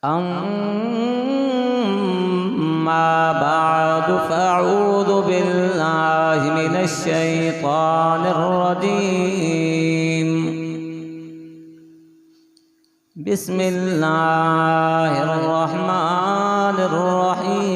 अम्मा बाद फ़अऊज़ु बिल्लाहि मिनश शैतानिर रजीम। बिस्मिल्लाहिर रहमानिर रहीम।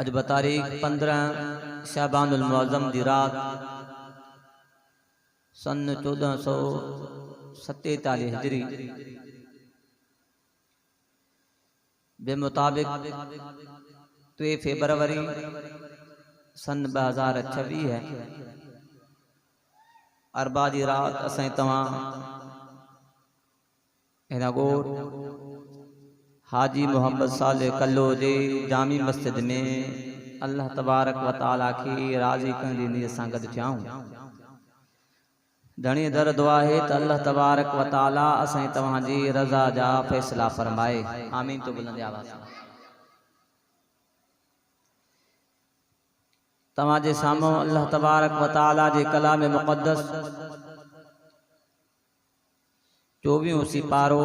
अज बतारीख 15 शाबानुल मुअज़्ज़म दी रात सन 1447 हिजरी बेमुताबिक 3 फरवरी सन 2026 है। अरबा दी रात असें तवां हिनागोर हाजी मोहम्मद साले कल्लो जे जामी मस्जिद में अल्लाह तबारक व ताला की राज़ी करने दी असां गॾु थियाऊं। धणी दर दुआ है त अल्लाह तबारक व ताला असां तव्हांजी रज़ा जा फ़ैसला फरमाए। आमीन। तो बुलंद आवाज़ तव्हांजे साम्हूं अल्लाह तबारक व ताला जे कलाम मुक़द्दस 24 सिपारो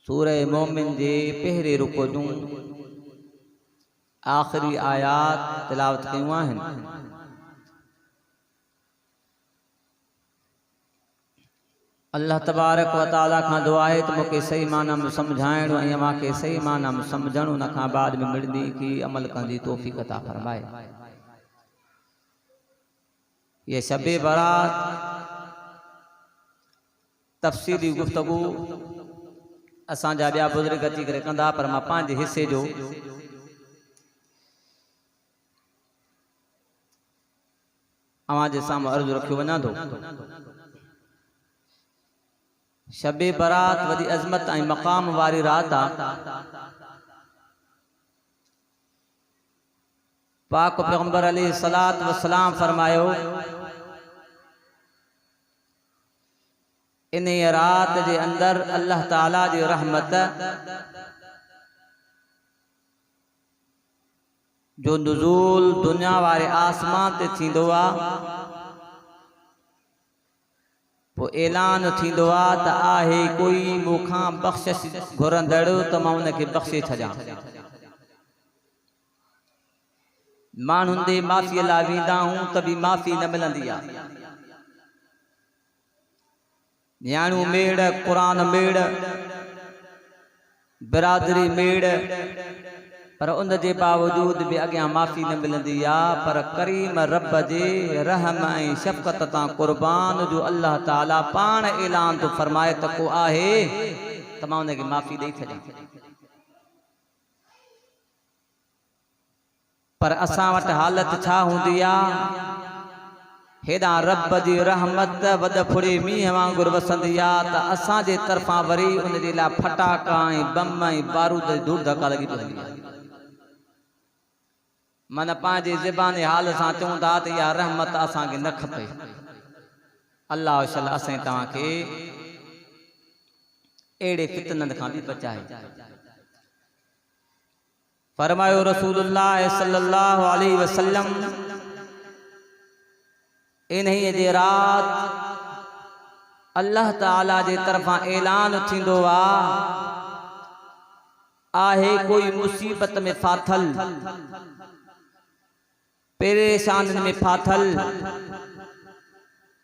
सूरह मोमिन जे पहिरे रुको जूं आखिरी आयात तिलावत कयूं आहिनि। अल्लाह तबारक व ताला खां दुआ है तो मूंखे सही माना में समझाइणो ऐं मूंखे सही माना में समझण उन खां बाद में मिलंदी की अमल कंदी तौफीक अता फरमाए। ये शबे बारात तफसीली गुफ्तगू असांजा ॿिया बुज़ुर्ग अची करे कंदा, पर मां पंहिंजे हिस्से जो अवां जे साम्हूं अर्ज़ु रखियो वञा थो। शबे बरात वॾी अज़मत ऐं मक़ाम वारी रात आहे। पाक पैगंबर अलैहिस्सलात वस्सलाम फरमायो, इन रात जे अंदर अल्लाह ताला जी रहमत जो नुज़ूल दुनिया वारे आसमान ते थींदो आहे, पोइ ऐलान थींदो आहे त आहे कोई मूंखां बख़्शिश घुरंदड़ त मां उनखे बख़्शे छॾियां। माण्हुनि जे माफ़ीअ लाइ वेंदा आहियूं त बि माफ़ी न मिलंदी आहे। न्याणियूं मेड़, क़ुरान मेड़, बिरादरी मेड़, पर उन जे बावजूद बि अॻियां माफ़ी न मिलंदी आहे। पर करीम रब जे रहम ऐं शफ़क़त तां क़ुर्बान जो अल्लाह ताला पाण ऐलान थो फरमाए त को आहे त मां उनखे माफ़ी ॾेई छॾियां। पर असां वटि हालत छा हूंदी आहे? हेॾा रब जी रहमत वॾ फुड़े मींहं वांगुरु वसंदी आहे त असांजे तरफ़ां वरी उन जे लाइ फटाका ऐं बम ऐं बारूद जी धूड़ धका लॻी पवंदी आहे। मन पंहिंजे ज़बानी हाल सां चऊं था त इहा रहमत असांखे न खपे। अल्लाह शल असां तव्हांखे अहिड़े फितननि खां बि बचाए। फरमायो रसूलुल्लाह सल्लल्लाहु अलैहि वसल्लम, इन्हीअ जे रात अल्लाह ताला जे तरफ़ां ऐलान थींदो आहे कोई मुसीबत में फाथल, परेशानी में फाथल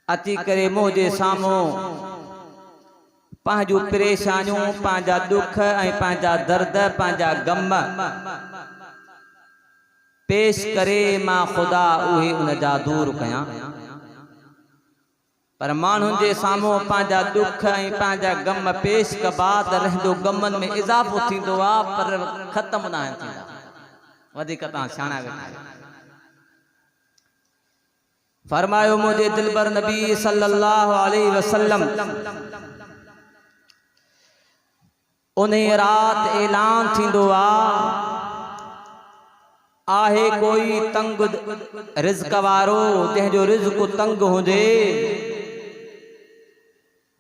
अची करे मुंहिंजे साम्हूं पंहिंजूं परेशानियूं, पंहिंजा दुख ऐं पंहिंजा दर्द, पंहिंजा गम पेश करे, मां ख़ुदा उहे उन जा दूर कयां। पर माण्हुनि जे साम्हूं पंहिंजा दुख ऐं पंहिंजा गम पेश कबा त रहंदो गमनि में इज़ाफ़ो थींदो आहे, पर ख़तम न थींदा। वधीक तव्हां सियाणा वेठा आहियो। फरमायो मुंहिंजे दिलबर नबी सल्लल्लाहु अलैहि वसल्लम, उन रात ऐलान थींदो आहे कोई तंग रिज़्क़ वारो, जंहिंजो रिज़्क़ तंग हुजे,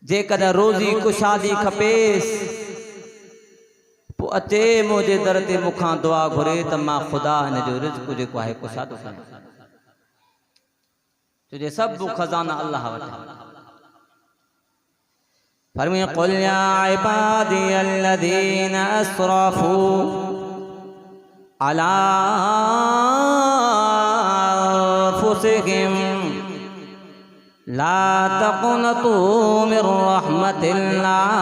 जेकॾहिं रोज़ी कुशादी खपेसि, पोइ अचे मुंहिंजे दर ते मूंखां दुआ घुरे त मां ख़ुदा हिन जो रिज़्क़ जेको आहे कुशादो कयां। तुझे सब खजाना अल्लाह वटि। फरमाए क़ुल या इबादी अल्लज़ीना अस्रफ़ू अला अन्फुसिहिम ला तक़नतू मिन रहमतिल्लाह।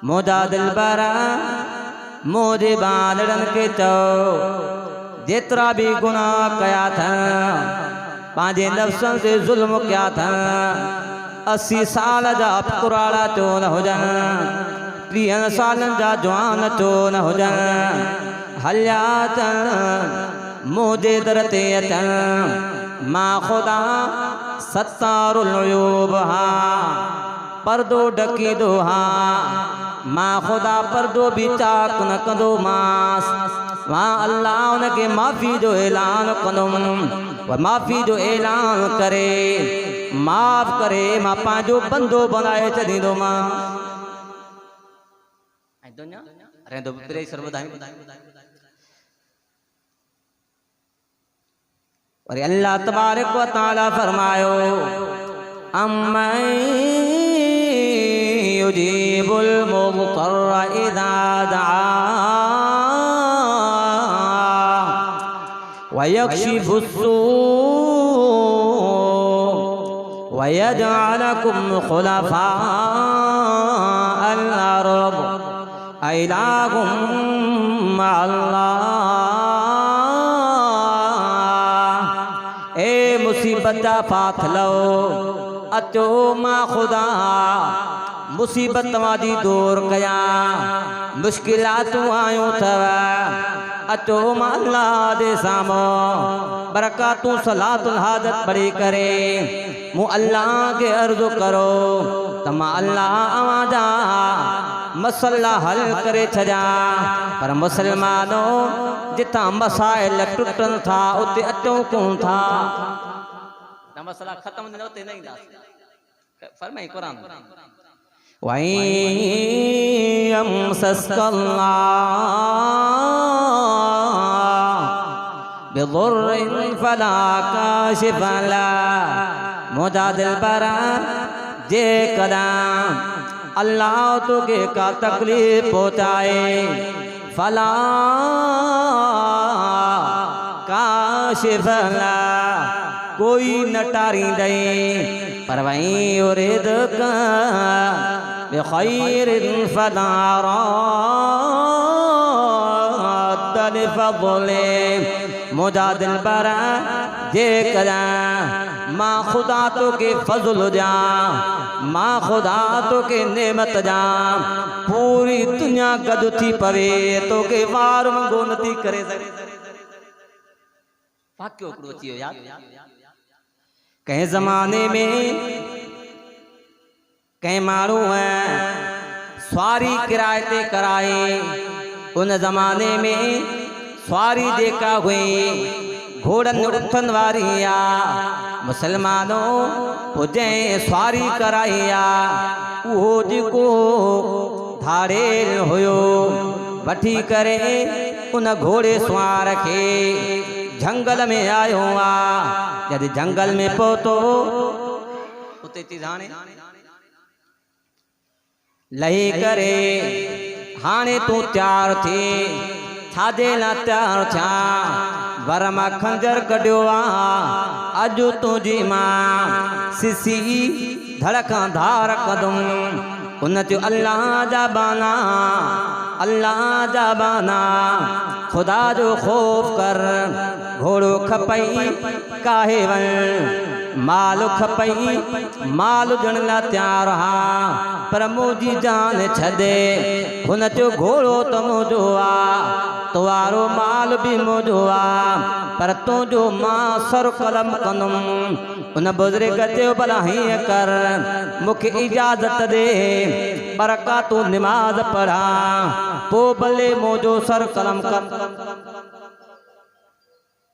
मुदा दिलबरा मुझे बालड़न के चओ, जेतरा भी गुनाह कया था, पांजे नफ्सन से जुल्म किया था, 80 साल जा पुराड़ा चो न हुजन, 30 सालन जा जवान चो न हुजन, हलिया अचन मुझे दर ते अचन, मां ख़ुदा सत्तारुल उयूब हा, पर्दो ढकींदो हा, मां ख़ुदा पर्दो भी चाक न कंदो मांस। वहाँ अल्लाह उनके माफ़ी जो ऐलान कंदुमि, माफ़ी जो ऐलान करे माफ़ करे मां पंहिंजो बंदो बनाए छॾींदो मां। वरी अल्लाह तबारक व तआला फरमायो, अम्मन युजीबुल मुज़्तर इज़ा दआ वयक्शिफुस्सू वयजअलकुम खुलफाअल अर्द अइलाहुम मअल्लाह। ए मुसीबत जा फाथलो अचो मां ख़ुदा मुसीबत वादी दूर कया, मुश्किलातूं आयूं अथव, अचो मां अल्लाह दे सामो बरकातू सलातुल हाजत पढ़ी करे मु अल्लाह के अर्ज़ करो तमा अल्लाह आवाजा मसला हल करे छजा पर मुसलमानों जिता मसाइल टुटन था उते अचो कोन था मसला खत्म न होते नहीं दास फरमाई कुरान वयम सस्कल्ला बिदुर्रिन फला काशिफ ला मुजादिल बरा जे कदम अल्लाह तो के का तकलीफ पहुँचाए फला काशिफ ला कोई नटारी दे पर वहीं उरिद का बिखैरिन फला रद्द लिफज़ले मुजादिल बरा जे कदा माँ खुदा तो के फजल जा माँ खुदा तो के नेमत जा पूरी दुनिया गद थी पवे तो के वार मंगो नती करे क्यों क्रोची हो यार कहीं जमाने में कहीं मारू है सवारी किराए ते कराए उन जमाने में सवारी देखा हुई घोड़न उठन वारिया मुसलमानों पुजे सवारी कराइया वो जिको धाड़ेल होयो वठी करे उन घोड़े सवार के जंगल में आयो आ यदि जंगल में पहुंचो उते तिजाने लही करे हाने तू तैयार थी छादे ना तैयार छा वरमा खंजर कढियो आ अज तुझी मां सिसी धड़का धार कदम उन जो अल्लाह जा बाना खुदा जो खौफ कर घोड़ो खपई काहे वन माल खपई माल जण ला तैयार हा पर मुझी जान छदे हुन जो घोड़ो तो मुझो आ तुवारो माल भी मुझो आ पर तुझो मां सर कलम कंदम उन बुजुर्ग ते भला हीअं कर मूंखे इजाज़त दे बरका तू नमाज पढ़ा पो भले मुझो सर कलम कर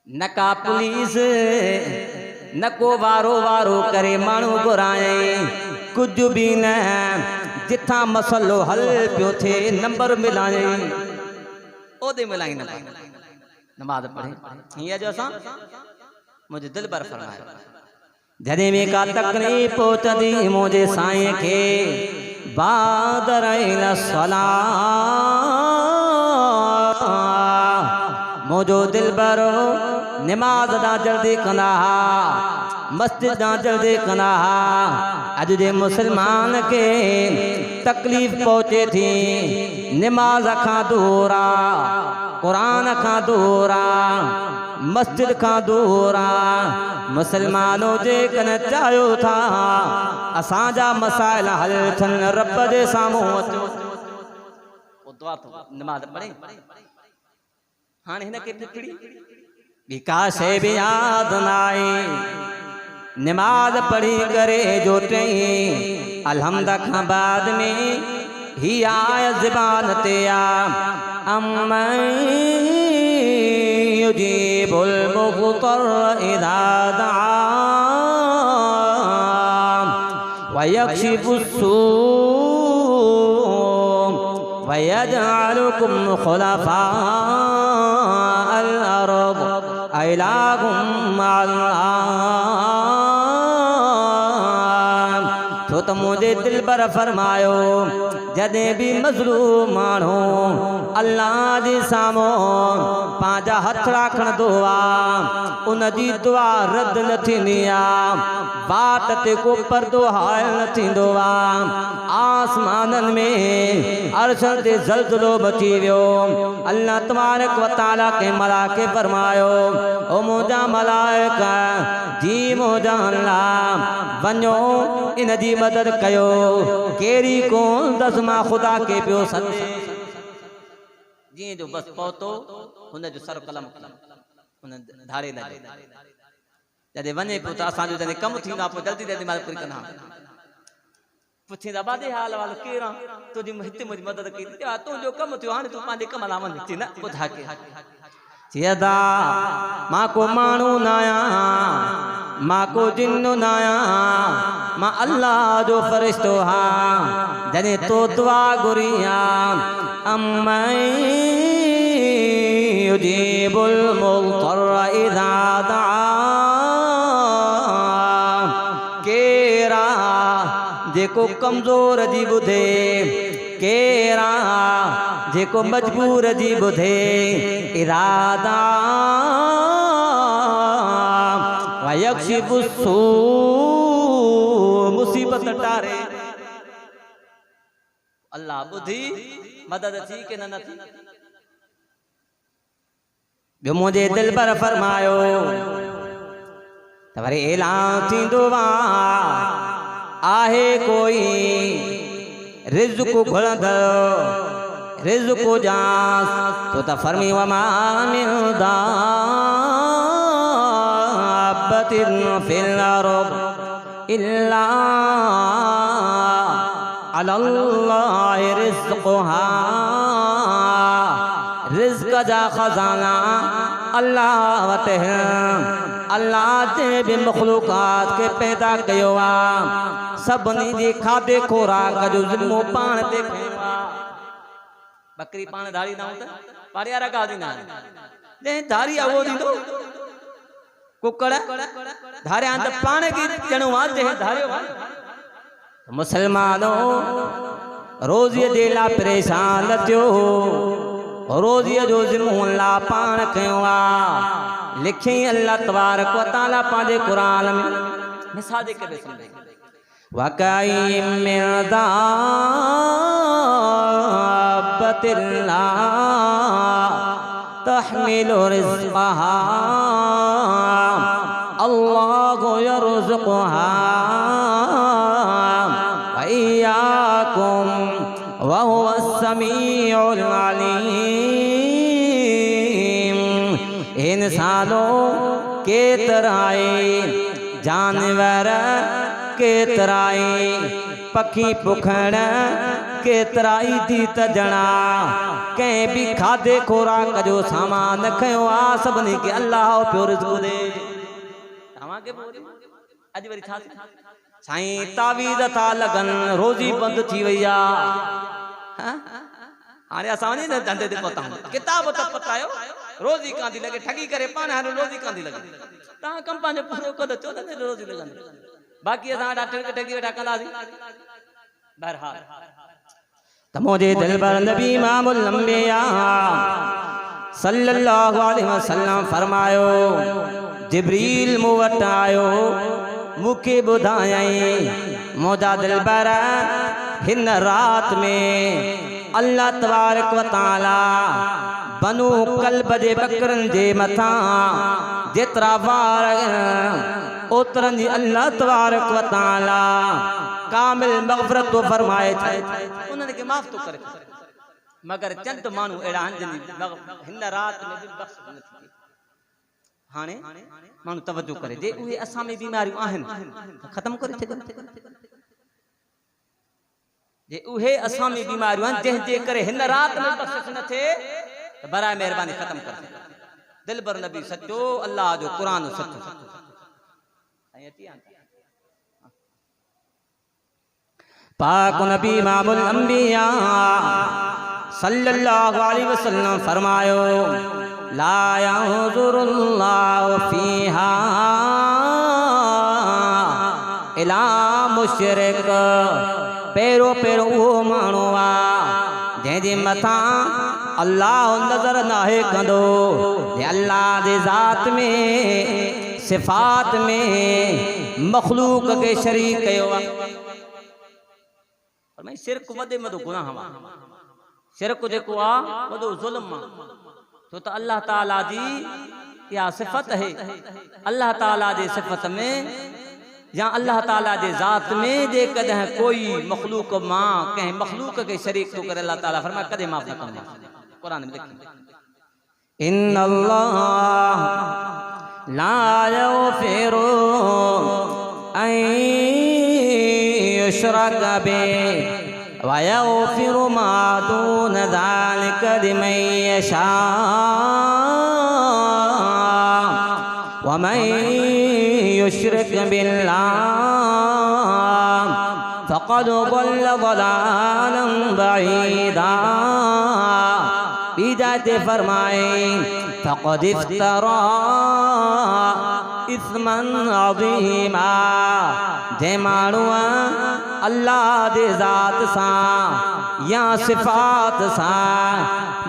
न का पुलिस न को वारो वारो करे मानू घुराए कुछ भी न जिथा मसलो हल पियो थे नंबर मिलाए ओदे मिलाई नमाज पढ़े ये जो असा मुझे दिल पर फरमाया जदे में का तकलीफ पहुंचदी मुझे साईं के बादर सला मुझो दिल भरो नमाज दा जल्दी कंदा मस्जिद दा जल्दी कंदा अज जे मुसलमान के तकलीफ पहुंचे थी नमाज खां दूरा कुरान खां दूरा मस्जिद खां दूरा मुसलमानों जे कन चाहियो था असांजा मसाइल हल थन रब जे साम्हूं अचो दुआ तो नमाज पढ़े हाँ हिन के फिकड़ी विकास भी याद नाए नमाज पढ़ी करे जो टई अलहमद खां बाद में ही आय ज़बान ते आ युजीबुल मुज़्तर इज़ा दआ व यक्शिफुस्सू व यजअलुकुम खुलफा अल अर्द इलाहुम तो तो मुझे दिल पर फरमायो जदे भी मजलूम मानो अल्लाह जे सामो पांजा हथ राखण दुआ उन जी दुआ रद्द न थींदी आ बाट ते को पर्दो हायल न थींदो आ आसमानन में अर्शन ते ज़लज़लो मची वियो अल्लाह तबारक व तआला के मलाके फरमायो ओ मुंहिंजा मलाइका जी मुंहिंजा अल्लाह वञो इन जी मदद कयो केरी कोन दस मां खुदा के पियो सदे जी जो बस पहुतो हुन जो सर कलम हुन धारे न जदे वने पियो त असां जो जदे कम थींदा पोइ जल्दी जल्दी मां पूरी कंदा पुछींदा बादे हाल वाल केरा तुझी हिते मुझी मदद की तुंहिंजो कम थियो हाणे तूं पंहिंजे कम लाइ वञ थी न ॿुधा के चेदा मां को माण्हू न आहियां मां को जिन्न न आहियां मां अल्लाह जो फ़रिश्तो आहियां जॾहिं तो दुआ घुरिया अम्मै युजीबुल मुज़्तर इज़ा दआ केरा जेको कमज़ोर जी ॿुधे केरा जेको मजबूर जी ॿुधे इरादा वयक्शिफु सू मुसीबत टारे अल्लाह ॿुधी मदद थी के न थी ॿियो मुंहिंजे दिल पर फरमायो त वरी ऐलान थींदो आहे कोई रिज़्क़ घुरंदड़ रिज़्क़ जास तो त फरमी वमा मिन दाब्बतिन फिल अर्द इल्ला अलल्लाहि रिज़्क़ुहा रिज़्क़ जा खजाना अल्लाह वटि अल्लाह जे भी मखलूकात के पैदा कयो आ सभिनी जी खाधे खोराक जो ज़िम्मो पाण ते खयो आ बकरी पाण धारी ना त पारिया रखा दीना ने धारी आवो दीदो कुकड़ धारे अंत पाण की जणो आ जे धारियो मुसलमानों रोज़ी जे ला परेशान थियो रोज़ी जो ज़िम्मो अल्लाह पाण कयो आ लिखी अल्लाह तबारक व तआला पांजे कुरान में मिसाल के बे समझे वकाइम मिन दाब्बतिन ला तहमिलु रिज़्क़हा अल्लाहु यरज़ुक़हा व इय्याकुम व हुवस समीउल अलीम इंसानों केतराए जानवर केतराए पखी पुखण केतराई थी तजणा कंहिं भी खाधे खोराक जो सामान खयो आ सभिनी के अल्लाह पियो रिज़्क़ दे तव्हां के अॼु वरी छा साईं तावीज़ था लॻन रोज़ी बंदि थी वई आ हाणे असां वञी न धंधे ते पहुता किताब त पतायो रोज़ी कान थी लगे ठगी करे पाण हाणे रोज़ी कान थी लगे तव्हां कम पंहिंजो पूरो कयो चो न रोज़ी लॻंदी बाक़ी असां ठगी वेठा कंदासीं बहरहाल त मुंहिंजे दिल पर नबी इमामुल अंबिया सल्लल्लाहु अलैहि वसल्लम फरमायो जिब्रील मूं वटि आयो मूंखे ॿुधायईं मुंहिंजा दिल पर हिन रात में अल्लाह तबारक व तआला बनु कल्ब जे बकरन जे मथा जेतरा वार ओतरन जी अल्लाह तबारक व तआला कामिल मग़फ़िरत तो फरमाए छे उन्हनि खे माफ़ तो करे मगर चंद माण्हू अहिड़ा आहिनि जिन हिन रात में बि बख़्श न थी हाणे माण्हू तवज्जो करे जे उहे असां में बीमारियूं आहिनि ख़त्म करे छॾनि जे उहे असां में बीमारियूं आहिनि जंहिंजे करे हिन रात में बख़्शिश न थिए त बराए महिरबानी ख़त्म कर दिल बर नबी सचो अल्लाह जो कुरान सचो पाक नबी इमामुल अंबिया सल्लल्लाहु अलैहि वसल्लम फरमायो ला यंजुरुल्लाहु फीहा इला मुशरिक पेरो पेरो वो माण्हू आ जंहिंजे मथां अल्लाह नज़र नाहे कंदो अल्लाह जे ज़ात में सिफ़ात में मखलूक के शरीक कयो आ फरमाई शिरक वॾे में गुनाह आ शिरक जेको आ वॾो ज़ुल्म आ तो त अल्लाह ताला जी या सिफ़त है अल्लाह ताला जे सिफ़त में या अल्लाह ताला जे ज़ात में जे कदे कोई मखलूक मां कंहिं मखलूक के शरीक तो करे अल्लाह ताला फरमाए कदे माफ़ न कंदा कुरान में लिखा इन्नल्लाह ला यग़फ़िरु अन युश्रक बिही व यग़फ़िरु मा दून ज़ालिका लिमन यशा व मन युश्रिक बिल्लाह फ़क़द ज़ल्ल ज़लालन बईदा। बीजाते फरमाए फ़क़द इफ़्तरा इस्मन अज़ीमा। जे माण्हूअ अल्लाह दे ज़ात सां या सिफ़ात सां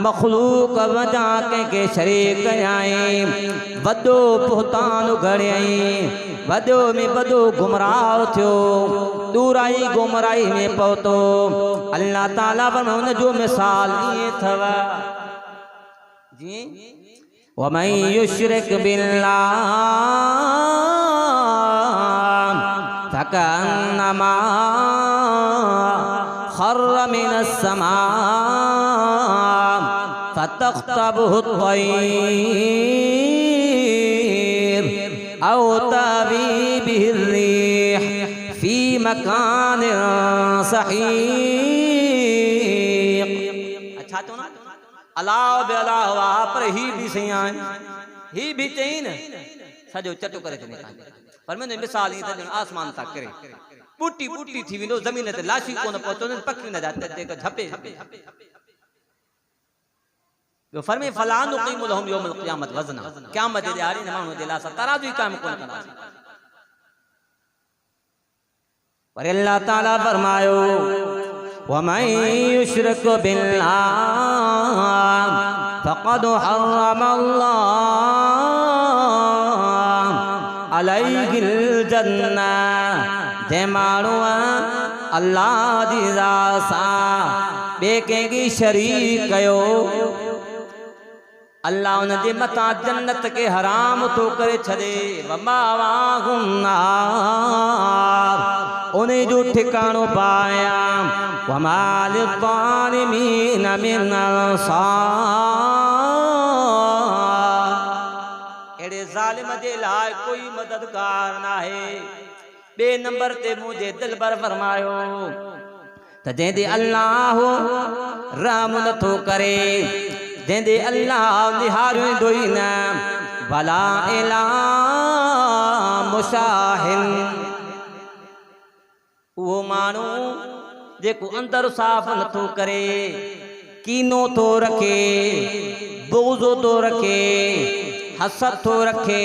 मख़लूक वजा कंहिंखे शरीक कयाईं, वॾो बुहतान घड़ियईं, वॾो में वॾो गुमराह थियो, दूराई गुमराही में पहुतो। अल्लाह ताला पर हुन जो मिसाल ईअं अथव जी वमन युश्रिक बिल्लाह फकअन्नमा खर्र मिनस समा फतख्तबहु अत्तय्र औ तवी बिहि अर्रीह फी मकान सहीक़। अच्छा तो ना अलाह बेअलाह हुआ पर ही भी सही आए ही भी चई न सजो चटो करे छॾे पर मैंने मिसाल ई त आसमान ता करे बूटी बूटी थी विंदो ज़मीन ते लाशी कोन पहुचो पखी न जाते ते झपे जो फरमे फला नुक़ीमु लहुम यौमल क़ियामत वज़ना। क़यामत जे ॾियारे न माण्हू जे लाइ असां तराज़ू काम कोन कंदासीं। पर अल्लाह ताला फरमायो वमन युश्रिक बिल्लाह फ़क़द हर्रमल्लाहु अलैहिल जन्नह। जे माण्हूअ अल्लाह जी ज़ात सां ॿिए कंहिंखे शरीक कयो, अल्लाह उन जे मथां जन्नत के हराम थो करे छॾे। वमावाहुन नार उन जो ठिकाणो पाया। वमा लिज़्ज़ालिमीन मिन अंसार अहिड़े ज़ालिम जे लाइ कोई मददगार न आहे। बे नंबर ते मुझे दिलबर फरमायो त जंहिंदे अल्लाह रहम नथो करे, जंहिंदे अल्लाह निहारींदो ई न, भला इला मुशाहिन उहो माण्हू जेको अंदर साफ़ नथो करे, कीनो थो रखे, बुग़्ज़ थो रखे, हसद थो रखे।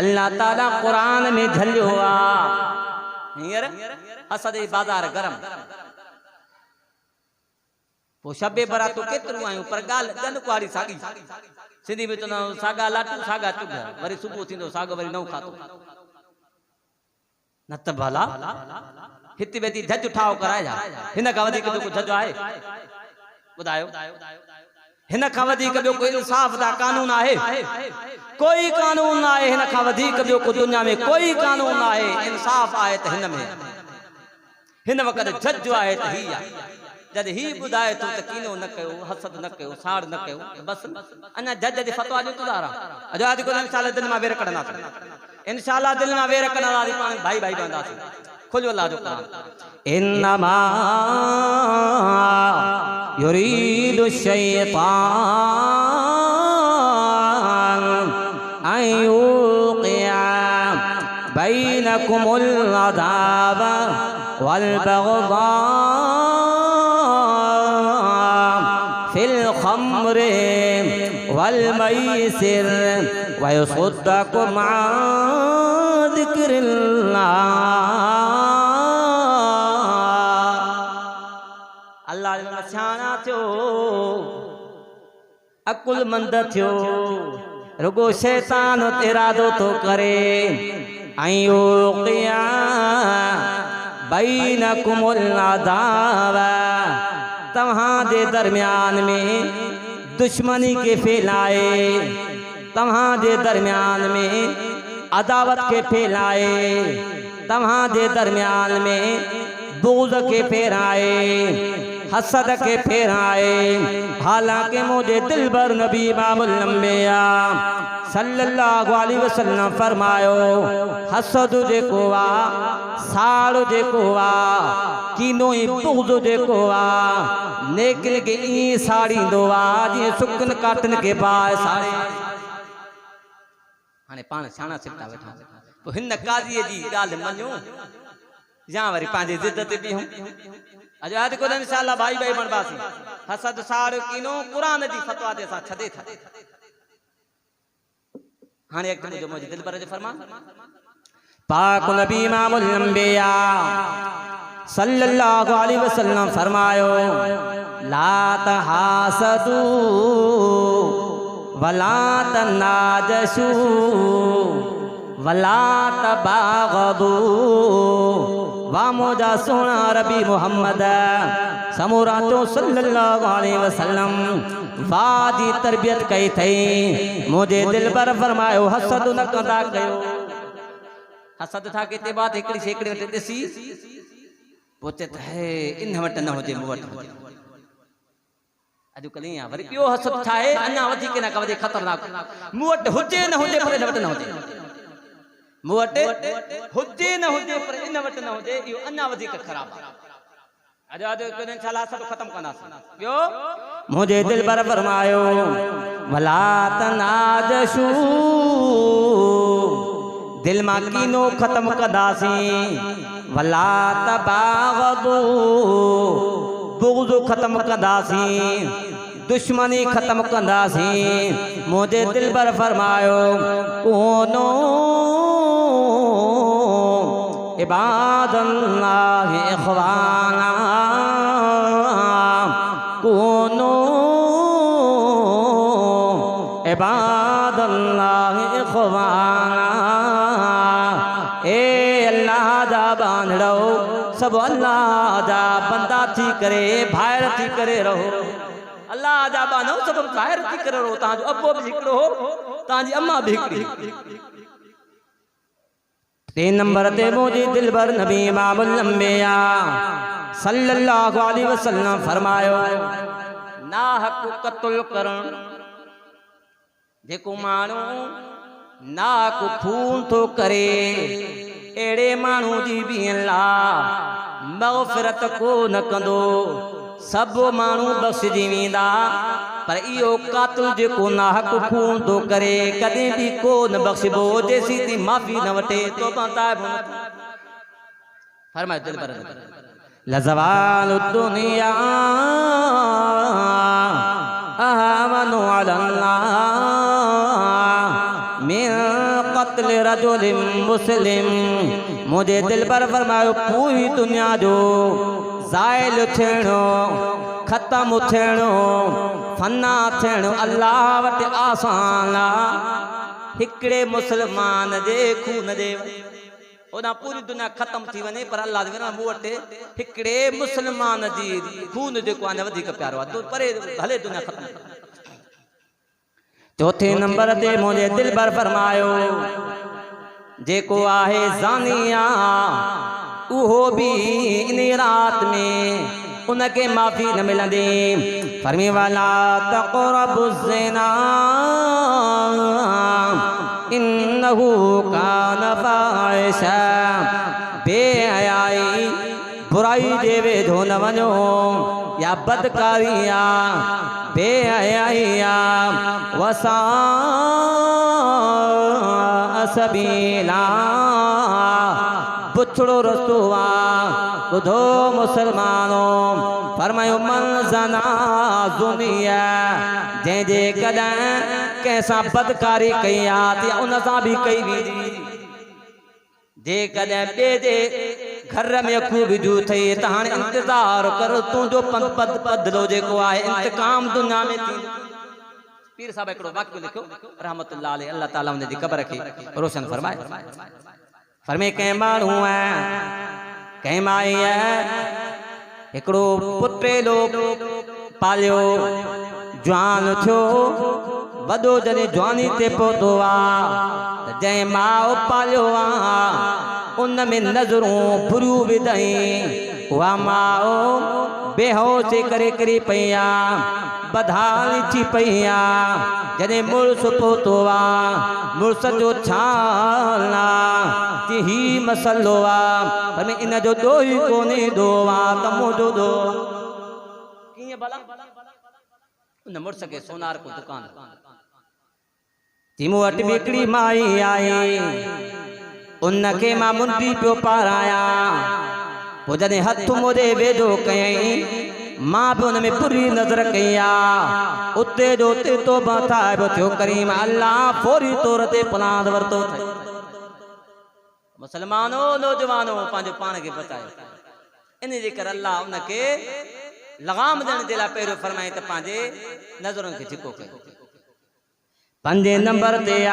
अल्लाह ताला कुरान में झलियो आहे हींअर हसद जी बाज़ार गरम वो शबे बरातो केतिरियूं आहियूं पर ॻाल्हि गन कुआरी साॻी सिंधी में चवंदा आहियूं साॻा लाटू साॻा चुग वरी सुबुह थींदो साॻ वरी नओं खातो न त भला हिते वेती झज ठाव कराइजा हिन खां वधीक ॿियो कुझु झज आहे ॿुधायो हिन खां वधीक ॿियो कोई इंसाफ़ दा कानून आहे कोई कानून न आहे हिन खां वधीक ॿियो को दुनिया में कोई कानून न आहे इंसाफ़ आहे त हिन में हिन वक़्तु झज आहे त ही आहे जद ही बुधाए तो कीनो न कयो हसद न कयो साड़ न कयो बस अना जज दे फतवा जो तुदारा आजाद को इंशाल्लाह दिल में वेर कढना इंशाल्लाह दिल में वेर कढना दी पाण भाई भाई बंदा खोलो अल्लाह जो कुरान इन्नमा युरीदु शैतान अन युक़िया बैनकुमुल अदावा वल बग़दा फिल खम्र वल मैसिर वयसुद्दकुम अन ज़िक्रिल्लाह। अल्लाह जो सियाणा थियो अकुलमंद थियो रुगो शैतान इरादो तो करे आयो क़िया बैनकुमुल अदावा तव्हां जे दरमियान में दुश्मनी के फैलाए तव्हां जे दरमियान में अदावत के फैलाए तव्हां जे दरमियान में बुग़्ज़ के फैलाए हसद के फेराए। हालांकि मुझे दिलबर नबी इमामुल अंबिया सल्लल्लाहु अलैहि वसल्लम फरमायो हसद जेको आ साड़ जेको आ कीनो ई बुग़्ज़ जेको आ नेकिन के ई साड़ींदो आ जी सुकन काटन के बाद साड़े। हाणे पाण सियाणा सिकता वेठा तो हिन काज़ीअ जी ॻाल्हि मञो या वरी पंहिंजी ज़िद ते बीहूं। अॼु आज को इंशाअल्लाह भाई भाई बणबासी हसद साड़ कीनो क़ुरान जी फतवा ते असां छॾे था। हाणे एक जो मुझे दिल पर जो फरमान पाक नबी इमामुल अंबिया सल्लल्लाहु अलैहि वसल्लम फरमायो ला तहासदू वला तनाजशू वला तबागदू। वा मोजा सोना रबी मोहम्मद समूरा तो सल्लल्लाहु अलैहि वसल्लम वादी तरबियत कई थई। मुझे दिल पर फरमायो हसद न कंदा कयो। हसद था किते बात एकड़ी सेकड़ी वटे दिसी पोचे त है इन वट न होजे मु वट अजु कलिया वरी पियो हसद थाए अन्ना वधी के ना कवदे खतरनाक मु वट होजे न होजे पर इन वट न होजे मु वट होजे न होजे पर इन वट न होजे यो अन्ना वधी के खराब अजु आज इंशाअल्लाह सब खत्म करनास। यो मुझे दिल पर फरमायो वला तनाजशू दिल मां कीनो खत्म कदासी वला तबागदू बुग़्ज़ खत्म कदासी दुश्मनी खत्म कंदासी। मुझे दिल पर फरमायो कोनो इबादल्लाह इख़वाना कोनो इबादल्लाह इख़वाना। ए अल्लाह जा बांधड़ो सब अल्लाह जा बंदा थी करे भाइर थी करे रहो। अल्लाह जा बानो सब भाइर थी करे रहो। ताजो अब्बो भी हिकड़ो हो ताजी अम्मा भी हिकड़ी। 3 नंबर ते मुझे दिलबर नबी इमामुल अंबिया सल्लल्लाहु अलैहि वसल्लम फरमायो ना हक कत्ल करण जेको मानू ना को खून तो करे एड़े मानू जी भी अल्लाह मग़फ़िरत को न कंदो। सब मानू बख़्शिजी वेंदा पर इहो कातिल जेको नाहक खून तो करे कदें भी को न बख़्शिबो जेसी ती माफ़ी न वठे तो ताइब फरमाए दिल पर लज़वालु दुनिया अहवनु अलल्लाह मिन क़त्ल रजुलिन मुस्लिम। मुझे दिल पर फरमायो पूरी दुनिया जो ज़ाइल थियणो खत्म थियणो फना थियणो अल्लाह वटि आसान आहे। हिकिड़े मुसलमान जे खून जे ओना पूरी दुनिया खत्म थी वने पर अल्लाह दे मूं वटि हिकिड़े मुसलमान जी खून जेको आहे वधीक प्यारो आहे तो परे भले दुनिया खत्म। 4थे नंबर ते मुझे दिल पर फरमायो जेको आहे ज़ानिया उहो भी इन रात में उनके माफी न मिलंदी। फरमी वाला तक़रबु ज़िना इन्नहु कान फ़ाहिशा। बेहयाई बुराई जे वेझो न वञो या बदकारिया बेहयाईया वसा सबीला पुछड़ो रस्तो आ। ॿुधो मुसलमानों फरमायो मन ज़ना दुनिया जंहिंजे कॾहिं कंहिंसां बदकारी कई आहे या उन सां बि कई वेंदी जे कॾहिं ॿिए जे घर में खूब जू थई त हाणे इंतज़ार कर तुंहिंजो बदिलो जेको आहे इंतकाम दुनिया में थींदो। पीर साहब हिकिड़ो वाक़ियो लिखियो रहमतुल्लाह अलैहि अल्लाह ताला उन जी क़ब्र खे रोशन फरमाए। फरमे कंहिं माण्हू कंहिं माई हिकिड़ो पुटेलो पालियो जवान थियो वॾो जॾहिं जवानी ते पहुतो आहे त जंहिं माउ पालियो आहे उन में नज़रूं फुरू विधई उहा माओ बेहोश करे करे पया बधाई थी पया जने मुर्स पोतो आ मुर्स जो छाला ती ही मसलो आ पर में इन जो दोई कोने दो आ तमो जो दो किए भला उन मुर्स के सोनार को दुकान तिमो अट बिकड़ी माई आई उनके मां मुंडी पियो पाराया वो जने हथ मोदे वेझो कयई मां भी उन में पूरी नजर कया उते जो उते तो बताए थियो करीम अल्लाह फोरी तौर ते पलाद वरतो मुसलमानो नौजवानो पांजो पान के बचाए इन जे कर अल्लाह उनके लगाम देने दिला पहिरियों फरमाए त पांजे नजरों के झिको कयो। 5 नंबर ते आ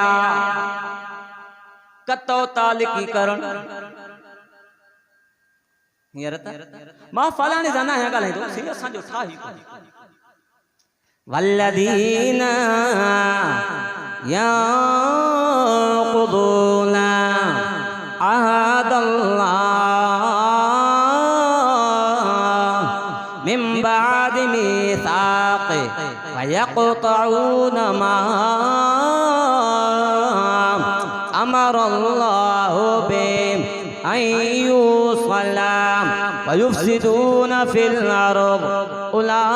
कतो तालिकी करण हींअर त मां फलाणे जाना है ॻाल्हाए थो सी असांजो ठाही वल्लदीन यक़ुदून अहदल्लाह मिन बादि मीसाक़ि वयक़तऊन मा अमरल्लाहु बिहि अन युस्वला वयुफ्सिदून फिल अर्द उलाइका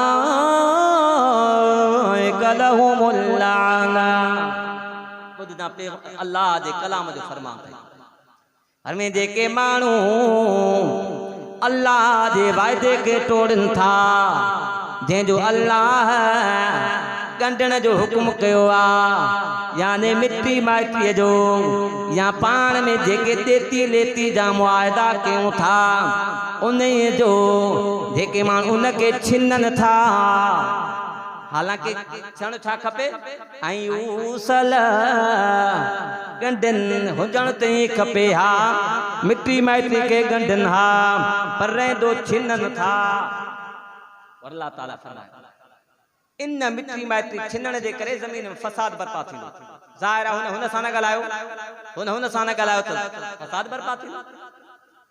लहुमुल लाना। खुदा पे अल्लाह दे कलाम दे फरमान हर में जेके मानू अल्लाह दे वायदे के तोड़न था जंहिंजो अल्लाह गंढण जो हुक्म कयो आ याने मिट्टी माइटी जो या पाण में जेके देती लेती जा मुआयदा कयूं था उन जो जेके माण्हू उनके छिनन था हालांकि छण छा खपे यूसल गंढन हुजण ते खपे हा मिट्टी माइटी के गंढन हा पर दो छिनन था। अल्लाह ताला फरमाए इन मिट्टी माइटी छिनण जे करे जमीन में फसाद बर्पा थींदो ज़ाहिर आहे हुन सां न ॻाल्हायो हुन सां न ॻाल्हायो त फसाद बर्पा थींदो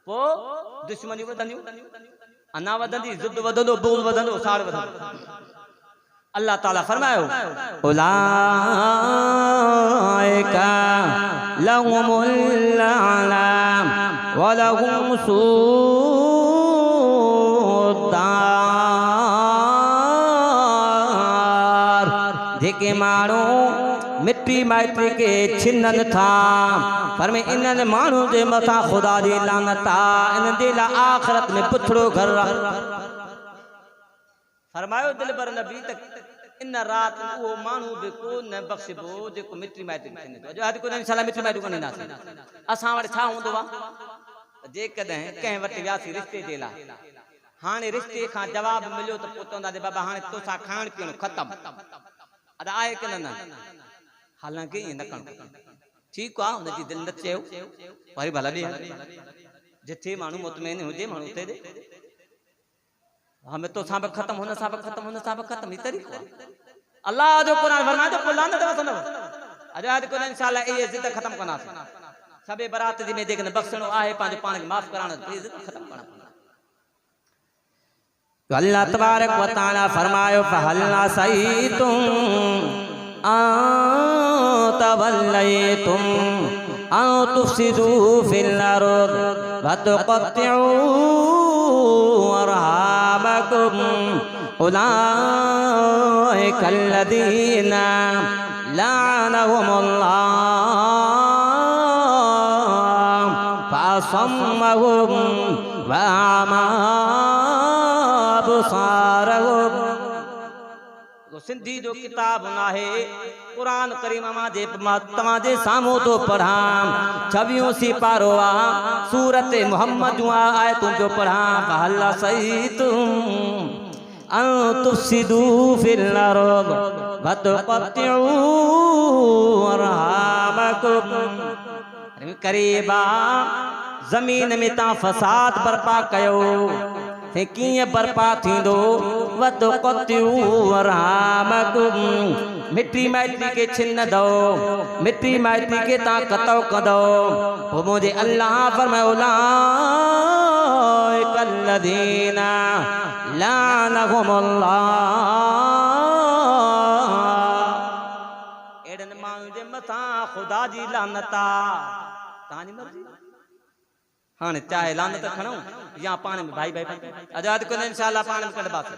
पोइ दुश्मनियूं वधंदियूं अना वधंदी ज़िद वधंदो बुग़्ज़ वधंदो साड़ वधंदो। अल्लाह ताला फरमायो उलाइका लहुमुल लाना व लहुम सूद्दार जेके माण्हू मिट्टी माइटी के छिनन था पर में इन्हनि माण्हू जे मथां ख़ुदा जी लानत आहे इन जे लाइ आख़िरत में पुछड़ो घर फरमायो दिलबर नबी तक इन रात वो मानू बे को न बख्शबो जेको मिट्टी माइटी थिने तो अज को इंशाल्लाह मिट्टी माइटी कोनी नासे असा वट छा हुंदो वा जे कदे कहीं वट व्यासी रिश्ते जे ला हाने रिश्ते का जवाब मिलियो तो पुतंदा दे बाबा हाने तो सा खान पीण खत्म अदा आए के न हालांकि ये न कण ठीक आ उन जी दिल न चयो भाई भला दे जिथे मानू मुतमईन हुजे मानू ते दे हमें तो साबक खत्म होना साबक खत्म ही तरीको अल्लाह जो कुरान फरमाए तो कुरान दे वसन अजाद को इंशाल्लाह ए जिद खत्म करना सबे बरात जी में देखने बख्शणो आहे पांच पान के माफ कराना जिद खत्म करना तो अल्लाह तबारक व तआला फरमायो फहल्ला सईतुम आ तवल्लैतुम आ तुफसिदू फिल अर्द व तुक़त्तिऊ अरहामकुम उलाइका अल्लज़ीना लअनहुमुल्लाह फअसम्महुम व अमा अबसारहुम। सिंधी जो किताब नाहे कुरान करीम माजे तमाजे सामो तो पढ़ा छवियों सी पारो आ सूरत मोहम्मद आयतों जो पढ़ा फहल्ला सईतुम अन तुफसिदू फिल अर्द व तुक़त्तिऊ अरहामकुम करीबा जमीन में ता फसाद बर्पा कयो किए बर्पा थींदो व तुक़त्तिऊ अरहामकुम मिट्टी मैत्री के छिन्न दो, मिट्टी मैत्री के ता कतौ कदो। वो मुझे अल्लाह फरमाया कल्लदीना लानहुमुल्लाह, एड़न माण्हुनि जे मथां खुदा जी लानता। तव्हांजी मर्ज़ी, हाणे चाहे लानत खणूं या पाण में भाई भाई आजाद को इंशाअल्लाह पाण में कढबासीं,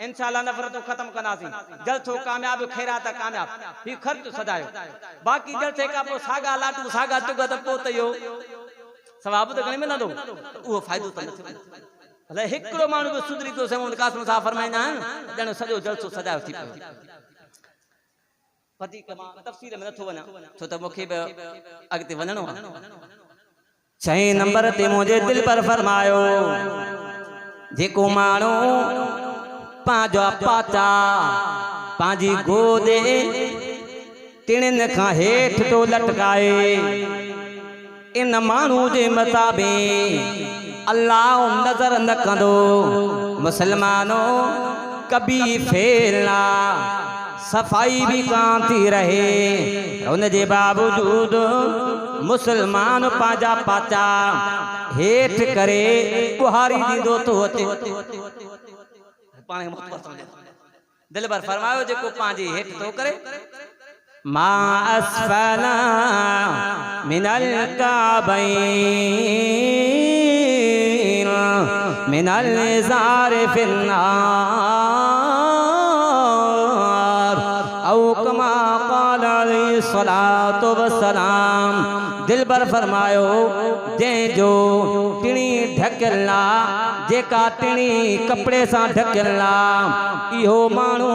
इंशाअल्लाह नफ़रतूं ख़त्म कंदासीं। जलसो कामयाब, खैरात कामयाब, ही ख़र्च सदायो। बाक़ी जलसे खां पोइ सागा लाटू सागा चुग त पोइ त इहो सवाब त घणे मिलंदो, उहो फ़ाइदो त न थियो। भले हिकिड़ो माण्हू बि सुधरी थो सघूं, कासिम साहब फरमाईंदा आहिनि ॼण सॼो जलसो सजायो थी पियो। वधीक मां तफ़सील में नथो वञा छो त मूंखे बि अॻिते वञणो आहे। 6 नंबर ते मुंहिंजे दिल पर फरमायो जेको माण्हू पंहिंजा पाता पंहिंजी गोदे टिणनि खां हेठि तो लटकाए, इन माण्हू जे मथां बि अल्लाह नज़र न कंदो। मुसलमानो कभी फेलना, सफ़ाई भी कान थी रहे, उन जे बावजूद मुसलमान पंहिंजा पाचा हेठि करे बुहारी ॾींदो थो अचे। दिल भर फरमायो जेको पंहिंजी हेठि थो करे, मा अस्फला मिनल काबैन मिनल ज़ार फिन्नार औ कमा क़ाल अलैहि सलातो वसलाम। दिल भर फरमायो जंहिंजो टिणी ढकियला, जेका टिणी कपड़े सां ढकियला, इहो माण्हू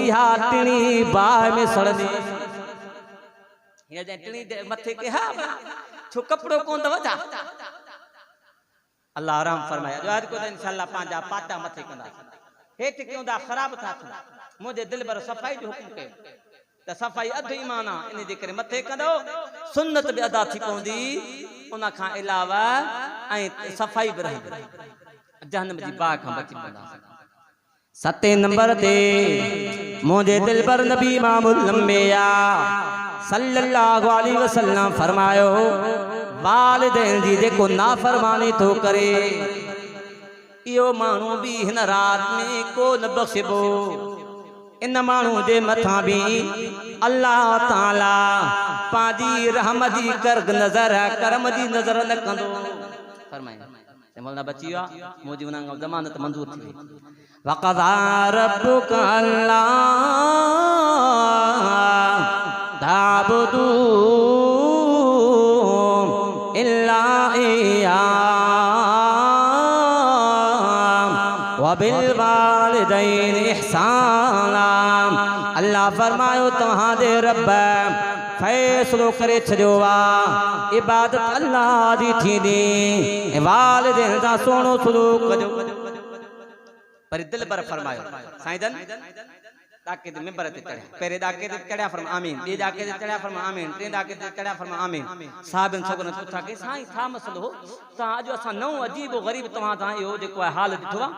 इहा टिणी बाहि में सड़ंदी। टिणी मथे के हा छो कपड़ो कोन अथव छा? अल्लाह आराम फरमाए। अॼु को इंशाअल्लाह पंहिंजा पाटा मथे कंदा, हेठि कयूं था ख़राब था थियनि। मुंहिंजे दिल भर सफ़ाई जो हुकुम कयो त सफ़ाई अधु ईमान आहे, इन जे करे मथे कंदो सुन्नत बि अदा थी पवंदी, उन खां अलावा ऐं सफ़ाई बि रहंदी, जहन्नम जी बाहि खां बची पवंदा। 7 नंबर ते मुंहिंजे दिल पर नबी इमामुल अंबिया सल्लल्लाहु अलैहि वसल्लम फरमायो वालिदैन जी जेको नाफरमानी थो करे, इहो माण्हू बि हिन रात में को न बख़्शिबो। इन माण्हू जे मथां बि अल्लाह ताला पंहिंजी रहम जी करम जी नज़र न कंदो। फरमाए मौलाना बची वियो आहे, मुंहिंजी उन ज़मानत मंज़ूर थी वई। वक़ज़ा रब्बुका अल्ला ताबुदू इल्ला इय्याहु व बिल वालिदैनि इहसाना। अल्लाह फरमायो तव्हांजे रब फैसलो करे छॾियो आहे, इबादत अल्लाह जी थींदी, वालिदैन सां सुहिणो सलूक कजो। पर दिल पर फरमायो साईं जन डाके ते मिंबर ते चढ़िया, पहिरें डाके ते चढ़िया फरमा आमीन, ॿिए डाके ते चढ़िया फरमा आमीन, टे डाके ते चढ़िया फरमा आमीन। साहिबनि छोकिरनि पुछा कई साईं छा मसलो हो, तव्हां अॼु असां नओं अजीब ग़रीब तव्हां सां इहो जेको आहे हाल ॾिठो आहे।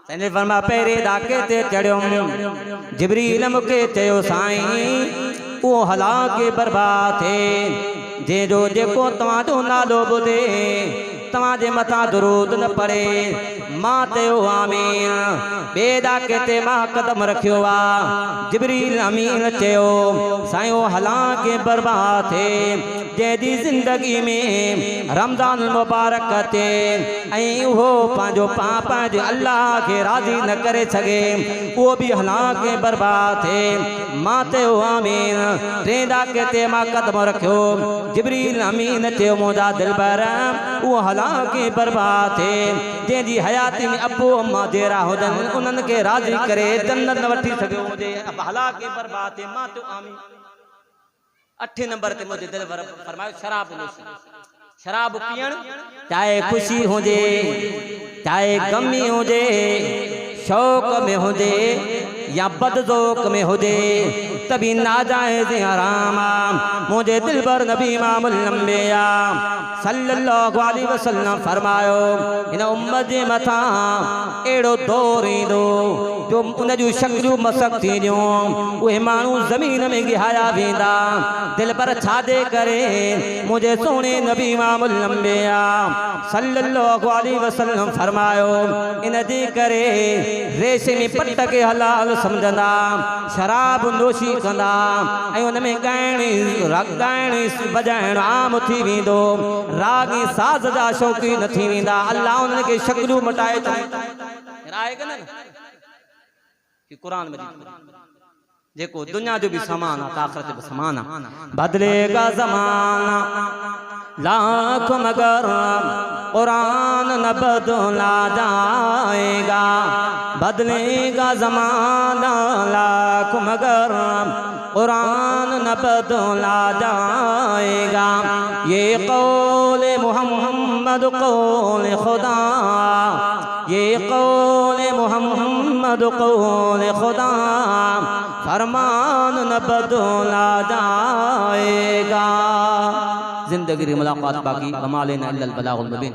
साईं ने फरमा पहिरें डाके ते चढ़ियुमि, जिब्रील मूंखे चयो साईं उहो हलाके बर्बाद थिए जंहिंजो जेको तव्हांजो नालो ॿुधे तव्हांजे मथां दुरूद न पढ़े। मां चयो आमीन, ॿिए डाके ते मां कदम रखियो आहे, जिब्रील अमीन चयो साईं हलाके बर्बाद थिए जंहिंजी ज़िंदगी में रमज़ान मुबारक अचे ऐं उहो पंहिंजो पंहिंजे अल्लाह खे राज़ी न करे सघे, उहो बि हलाके बर्बाद थिए। मां चयो आमीन, टे डाके ते मां कदम रखियो, जिब्रील अमीन चयो मुंहिंजा दिलबर उहो हलाके बर्बाद थिए जंहिंजी हयाती में अबो अम्मा जहिड़ा हुजनि उन्हनि खे राज़ी करे जन्नत न वठी सघियो हुजे, हलाके बर्बाद थिए। मां चयो आमीन। 8 नंबर ते मुंहिंजे दिल पर फरमायो शराब नोशी, शराब पीअण चाहे ख़ुशी हुजे चाहे गमी हुजे, शौक़ में हुजे या बदज़ौक़ में हुजे, तभी नाजायज हरामा मुझे दिल पर नबी इमामुल अंबिया सल्लल्लाहु अलैहि वसल्लम फरमायो इन उम्मत जे मथा एड़ो दौर ईंदो जो उन जूं शक्लूं मसक थींदियूं उहे माण्हू ज़मीन में गिहाया वेंदा दिल पर छादे करे मुझे सोने नबी इमामुल अंबिया सल्लल्लाहु अलैहि वसल्लम फरमायो इन जे करे रेशमी पट के हलाल समझंदा शराब नोशी कंदा ऐं उन में ॻाइण बजाइण आम थी वेंदो रागी साज़ जा शौक़ीन थी वेंदा अल्लाह उन्हनि खे शक्लूं मटाए कि कुरान में देखो दुनिया जो भी सामान है आखिरत भी सामान है बदलेगा जमाना लाख मगर कुरान न बदला जाएगा बदलेगा जमाना लाख मगर कुरान न बदला जाएगा ये कौले मोहम्मद कौले खुदा ये कौले मोहम्मद कौले खुदा फरमान न बदला जाएगा जिंदगी मुलाकात बाकी कमाल न इल्लल बलागुल मुबीन।